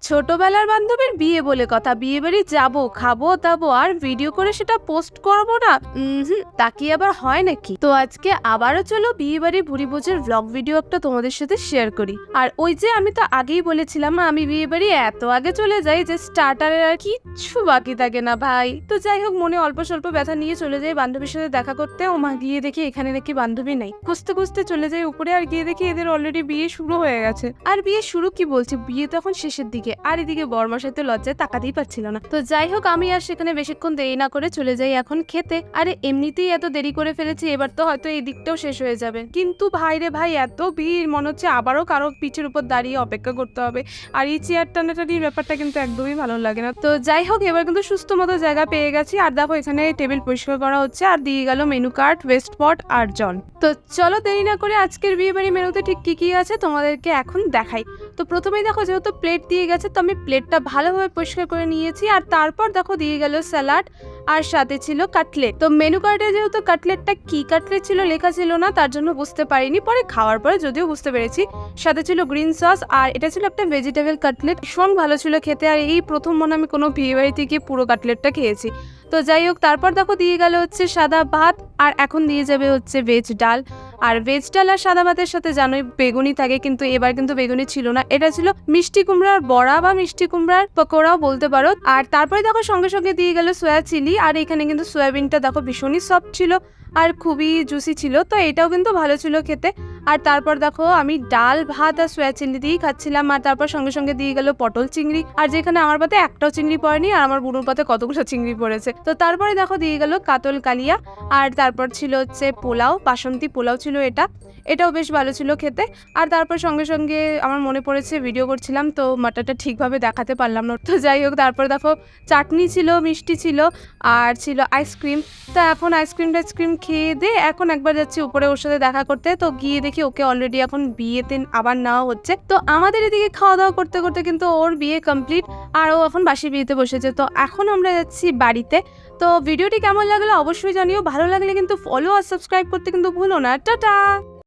ছোটবেলার বান্ধবীর বিয়ে বলে কথা, বিয়ে বাড়ি যাবো, খাবো দাবো আর ভিডিও করে সেটা পোস্ট করবো না, তা কি আবার হয় নাকি? তো আজকে আবারও চলো বিয়ে বাড়ি ভুরি ভোজের ব্লগ ভিডিও একটা তোমাদের সাথে শেয়ার করি। আর ওই যে আমি তো আগেই বলেছিলাম আমি বিয়ে বাড়ি এত আগে চলে যাই যে স্টার্টারের আর কিচ্ছু বাকি থাকে না ভাই। তো যাই হোক, মনে অল্প স্বল্প ব্যথা নিয়ে চলে যাই বান্ধবীর সাথে দেখা করতে। ও মা, গিয়ে দেখি এখানে নাকি বান্ধবী নাই। খুঁজতে খুঁজতে চলে যাই উপরে, আর গিয়ে দেখি এদের অলরেডি বিয়ে শুরু হয়ে গেছে। আর বিয়ে শুরু কি বলছি, বিয়ে তখন শেষের দিকে, আর এদিকে বরমশাই তো লজ্জায় তাকাতেই পারছিল না। তো যাই হোক, আমি আর সেখানে বেশিক্ষণ দেরি না করে চলে যাই এখন খেতে। আরে এমনিতেই এত দেরি করে ফেলেছি, এবার তো হয়তো এই দিকটাও শেষ হয়ে যাবে। কিন্তু ভাই রে ভাই, এত ভিড়, মনে হচ্ছে আবারও কারো পিঠের উপর দাঁড়িয়ে অপেক্ষা করতে হবে। আর এই চেয়ার টানাটানির ব্যাপারটা কিন্তু একদমই ভালো লাগে না। তো যাই হোক, এবার কিন্তু সুস্থ মতো জায়গা পেয়ে গেছি। আর দেখো এখানে টেবিল পরিষ্কার করা হচ্ছে, আর দিয়ে গেল মেনু কার্ড, ওয়েস্ট পট আর জল। তো চলো দেরি না করে আজকের বিয়ে বাড়ি মেনুতে ঠিক কি কি আছে তোমাদেরকে এখন দেখাই। তো প্রথমেই দেখো, যেহেতু প্লেট দিয়ে গেছে তো আমি প্লেটটা ভালোভাবে পরিষ্কার করে নিয়েছি। আর তারপর দেখো দিয়ে গেল স্যালাড, আর সাথে ছিল কাটলেট। তো মেনু কার্ডে যেহেতু কাটলেটটা কি কাটলেট ছিল লেখা ছিল না, তার জন্য বুঝতে পারিনি, পরে খাওয়ার পরে যদিও বুঝতে পেরেছি। সাথে ছিল গ্রিন সস, আর এটা ছিল একটা ভেজিটেবল কাটলেট, ভীষণ ভালো ছিল খেতে। আর এই প্রথম মনে আমি কোনো বিয়ে বাড়িতে গিয়ে পুরো কাটলেটটা খেয়েছি। তো যাই হোক, তারপর দেখো দিয়ে গেল হচ্ছে সাদা ভাত, আর এখন দিয়ে যাবে হচ্ছে ভেজ ডাল। আর ভেজ ডাল আর সাদা ভাতের সাথে জানোই বেগুনি থাকে, কিন্তু এবার কিন্তু বেগুনি ছিল না, এটা ছিল মিষ্টি কুমড়ার বড়া বা মিষ্টি কুমড়ার পকোড়াও বলতে পারো। আর তারপরে দেখো সঙ্গে সঙ্গে দিয়ে গেল সয়া চিলি, আর এখানে কিন্তু সয়াবিনটা দেখো ভীষণই সফট ছিল আর খুবই জুসি ছিল, তো এটাও কিন্তু ভালো ছিল খেতে। আর তারপর দেখো আমি ডাল ভাত আর সয়া চিংড়ি দিয়েই খাচ্ছিলাম। আর তারপর সঙ্গে সঙ্গে দিয়ে গেল পটল চিংড়ি, আর যেখানে আমার পাতে একটাও চিংড়ি পড়েনি, আর আমার বুনুর পাতে কতগুলো চিংড়ি পড়েছে। তো তারপরে দেখো দিয়ে গেল কাতল কালিয়া, আর তারপর ছিল হচ্ছে পোলাও, বাসন্তী পোলাও ছিল এটাও বেশ ভালো ছিল খেতে। আর তারপর সঙ্গে সঙ্গে আমার মনে পড়েছে ভিডিও করছিলাম তো মাটনটা ঠিকভাবে দেখাতে পারলাম না। তো যাই হোক, তারপর দেখো চাটনি ছিল, মিষ্টি ছিল, আর ছিল আইসক্রিম। তো এখন আইসক্রিম খেয়ে দিয়ে এখন একবার যাচ্ছি উপরে ওর সাথে দেখা করতে। তো গিয়ে দেখি ওকে অলরেডি এখন বিয়েতে আবার নেওয়া হচ্ছে। তো আমাদের এদিকে খাওয়া দাওয়া করতে করতে কিন্তু ওর বিয়ে কমপ্লিট, আর ও এখন বাসি বিয়েতে বসেছে। তো এখন আমরা যাচ্ছি বাড়িতে। তো ভিডিওটি কেমন লাগলো অবশ্যই জানিও, ভালো লাগলে কিন্তু ফলো আর সাবস্ক্রাইব করতে কিন্তু ভুলো না। টাটা।